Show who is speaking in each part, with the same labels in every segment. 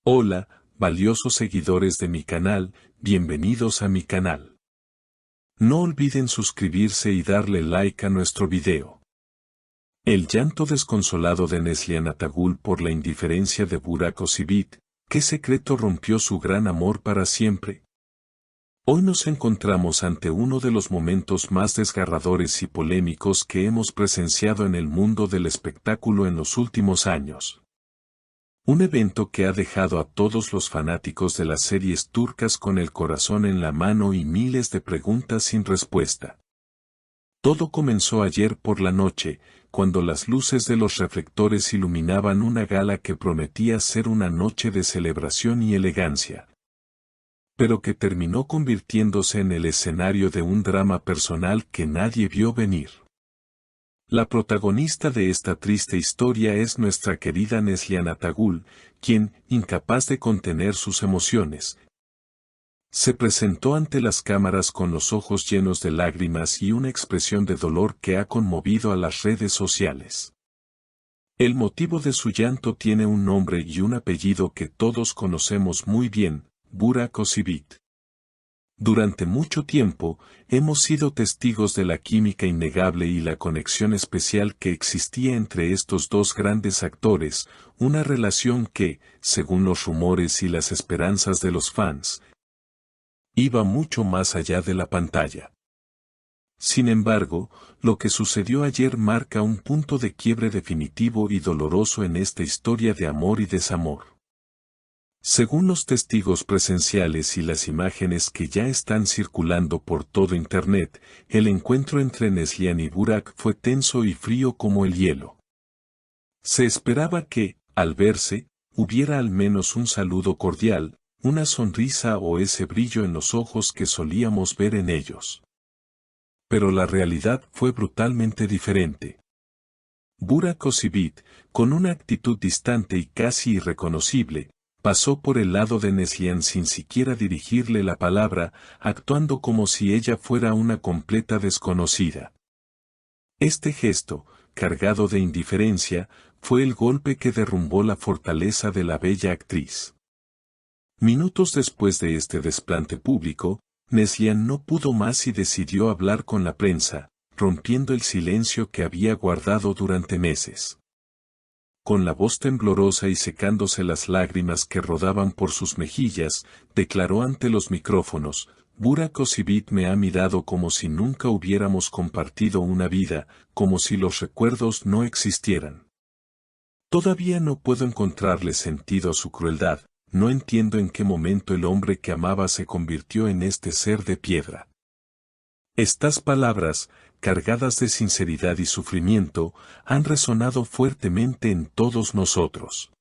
Speaker 1: Hola, valiosos seguidores de mi canal, bienvenidos a mi canal. No olviden suscribirse y darle like a nuestro video. El llanto desconsolado de Neslihan Atagul por la indiferencia de Burak Özçivit, ¿qué secreto rompió su gran amor para siempre? Hoy nos encontramos ante uno de los momentos más desgarradores y polémicos que hemos presenciado en el mundo del espectáculo en los últimos años. Un evento que ha dejado a todos los fanáticos de las series turcas con el corazón en la mano y miles de preguntas sin respuesta. Todo comenzó ayer por la noche, cuando las luces de los reflectores iluminaban una gala que prometía ser una noche de celebración y elegancia, pero que terminó convirtiéndose en el escenario de un drama personal que nadie vio venir. La protagonista de esta triste historia es nuestra querida Neslihan Atagul, quien, incapaz de contener sus emociones, se presentó ante las cámaras con los ojos llenos de lágrimas y una expresión de dolor que ha conmovido a las redes sociales. El motivo de su llanto tiene un nombre y un apellido que todos conocemos muy bien: Burak Özçivit. Durante mucho tiempo, hemos sido testigos de la química innegable y la conexión especial que existía entre estos dos grandes actores, una relación que, según los rumores y las esperanzas de los fans, iba mucho más allá de la pantalla. Sin embargo, lo que sucedió ayer marca un punto de quiebre definitivo y doloroso en esta historia de amor y desamor. Según los testigos presenciales y las imágenes que ya están circulando por todo Internet, el encuentro entre Neslihan y Burak fue tenso y frío como el hielo. Se esperaba que, al verse, hubiera al menos un saludo cordial, una sonrisa o ese brillo en los ojos que solíamos ver en ellos. Pero la realidad fue brutalmente diferente. Burak Özçivit, con una actitud distante y casi irreconocible, pasó por el lado de Neslihan sin siquiera dirigirle la palabra, actuando como si ella fuera una completa desconocida. Este gesto, cargado de indiferencia, fue el golpe que derrumbó la fortaleza de la bella actriz. Minutos después de este desplante público, Neslihan no pudo más y decidió hablar con la prensa, rompiendo el silencio que había guardado durante meses. Con la voz temblorosa y secándose las lágrimas que rodaban por sus mejillas, declaró ante los micrófonos: Burak Özçivit me ha mirado como si nunca hubiéramos compartido una vida, como si los recuerdos no existieran. Todavía no puedo encontrarle sentido a su crueldad, no entiendo en qué momento el hombre que amaba se convirtió en este ser de piedra. Estas palabras, cargadas de sinceridad y sufrimiento, han resonado fuertemente en todos nosotros.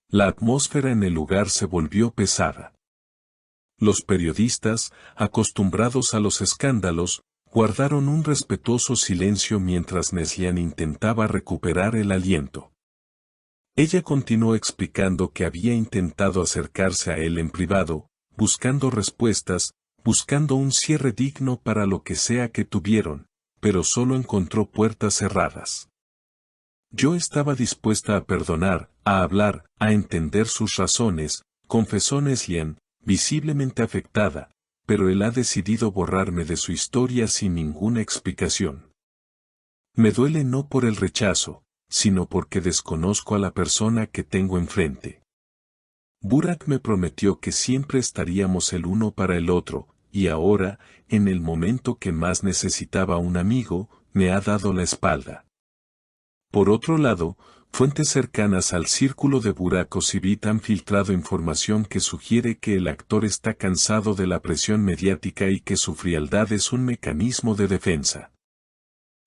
Speaker 1: La atmósfera en el lugar se volvió pesada. Los periodistas, acostumbrados a los escándalos, guardaron un respetuoso silencio mientras Neslihan intentaba recuperar el aliento. Ella continuó explicando que había intentado acercarse a él en privado, buscando respuestas, buscando un cierre digno para lo que sea que tuvieron, pero solo encontró puertas cerradas. Yo estaba dispuesta a perdonar, a hablar, a entender sus razones, confesó Neslihan, visiblemente afectada, pero él ha decidido borrarme de su historia sin ninguna explicación. Me duele no por el rechazo, sino porque desconozco a la persona que tengo enfrente. Burak me prometió que siempre estaríamos el uno para el otro, y ahora, en el momento que más necesitaba un amigo, me ha dado la espalda. Por otro lado, fuentes cercanas al círculo de Burak Özçivit han filtrado información que sugiere que el actor está cansado de la presión mediática y que su frialdad es un mecanismo de defensa.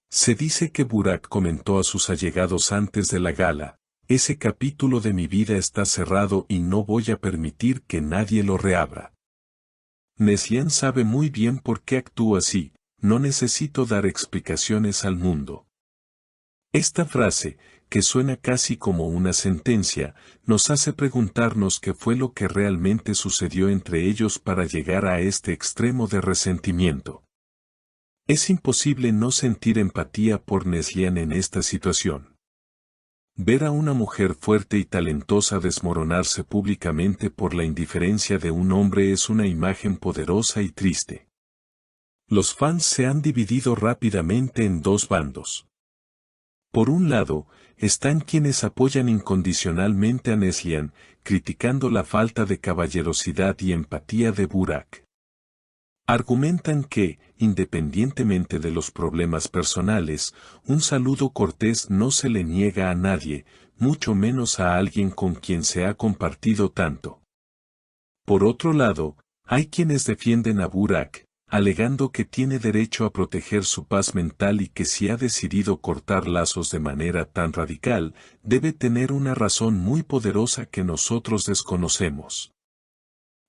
Speaker 1: Se dice que Burak comentó a sus allegados antes de la gala: ese capítulo de mi vida está cerrado y no voy a permitir que nadie lo reabra. Neslihan sabe muy bien por qué actúa así, no necesito dar explicaciones al mundo. Esta frase, que suena casi como una sentencia, nos hace preguntarnos qué fue lo que realmente sucedió entre ellos para llegar a este extremo de resentimiento. Es imposible no sentir empatía por Neslihan en esta situación. Ver a una mujer fuerte y talentosa desmoronarse públicamente por la indiferencia de un hombre es una imagen poderosa y triste. Los fans se han dividido rápidamente en dos bandos. Por un lado, están quienes apoyan incondicionalmente a Neslihan, criticando la falta de caballerosidad y empatía de Burak. Argumentan que, independientemente de los problemas personales, un saludo cortés no se le niega a nadie, mucho menos a alguien con quien se ha compartido tanto. Por otro lado, hay quienes defienden a Burak, alegando que tiene derecho a proteger su paz mental y que si ha decidido cortar lazos de manera tan radical, debe tener una razón muy poderosa que nosotros desconocemos.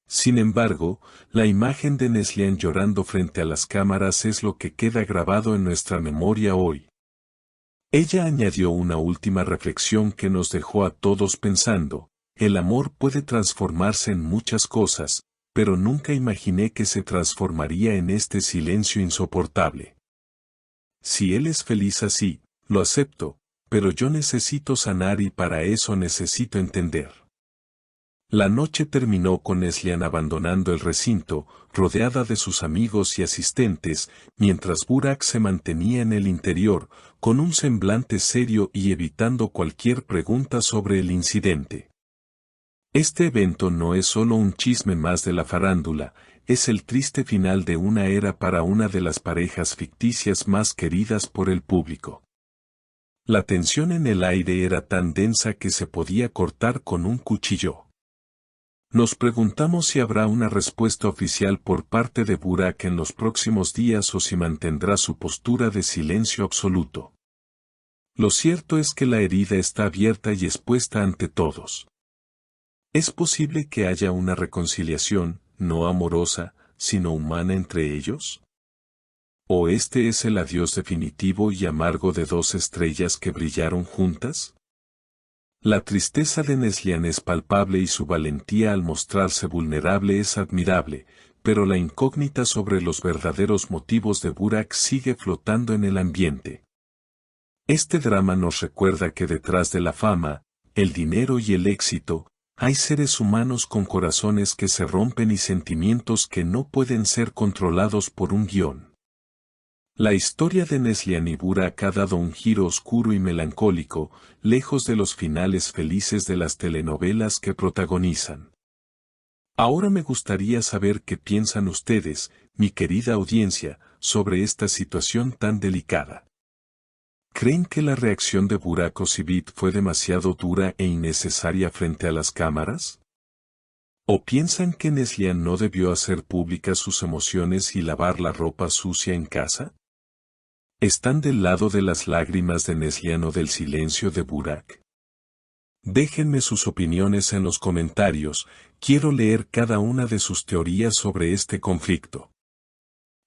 Speaker 1: Sin embargo, la imagen de Neslihan llorando frente a las cámaras es lo que queda grabado en nuestra memoria hoy. Ella añadió una última reflexión que nos dejó a todos pensando: el amor puede transformarse en muchas cosas, pero nunca imaginé que se transformaría en este silencio insoportable. Si él es feliz así, lo acepto, pero yo necesito sanar y para eso necesito entender. La noche terminó con Neslihan abandonando el recinto, rodeada de sus amigos y asistentes, mientras Burak se mantenía en el interior, con un semblante serio y evitando cualquier pregunta sobre el incidente. Este evento no es solo un chisme más de la farándula, es el triste final de una era para una de las parejas ficticias más queridas por el público. La tensión en el aire era tan densa que se podía cortar con un cuchillo. Nos preguntamos si habrá una respuesta oficial por parte de Burak en los próximos días o si mantendrá su postura de silencio absoluto. Lo cierto es que la herida está abierta y expuesta ante todos. ¿Es posible que haya una reconciliación, no amorosa, sino humana entre ellos? ¿O este es el adiós definitivo y amargo de dos estrellas que brillaron juntas? La tristeza de Neslihan es palpable y su valentía al mostrarse vulnerable es admirable, pero la incógnita sobre los verdaderos motivos de Burak sigue flotando en el ambiente. Este drama nos recuerda que detrás de la fama, el dinero y el éxito, hay seres humanos con corazones que se rompen y sentimientos que no pueden ser controlados por un guión. La historia de Neslihan y Burak ha dado un giro oscuro y melancólico, lejos de los finales felices de las telenovelas que protagonizan. Ahora me gustaría saber qué piensan ustedes, mi querida audiencia, sobre esta situación tan delicada. ¿Creen que la reacción de Burak Özçivit fue demasiado dura e innecesaria frente a las cámaras? ¿O piensan que Neslihan no debió hacer públicas sus emociones y lavar la ropa sucia en casa? ¿Están del lado de las lágrimas de Neslihan o del silencio de Burak? Déjenme sus opiniones en los comentarios, quiero leer cada una de sus teorías sobre este conflicto.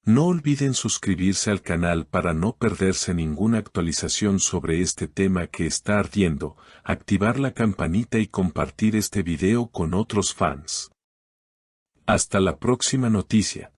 Speaker 1: No olviden suscribirse al canal para no perderse ninguna actualización sobre este tema que está ardiendo, activar la campanita y compartir este video con otros fans. Hasta la próxima noticia.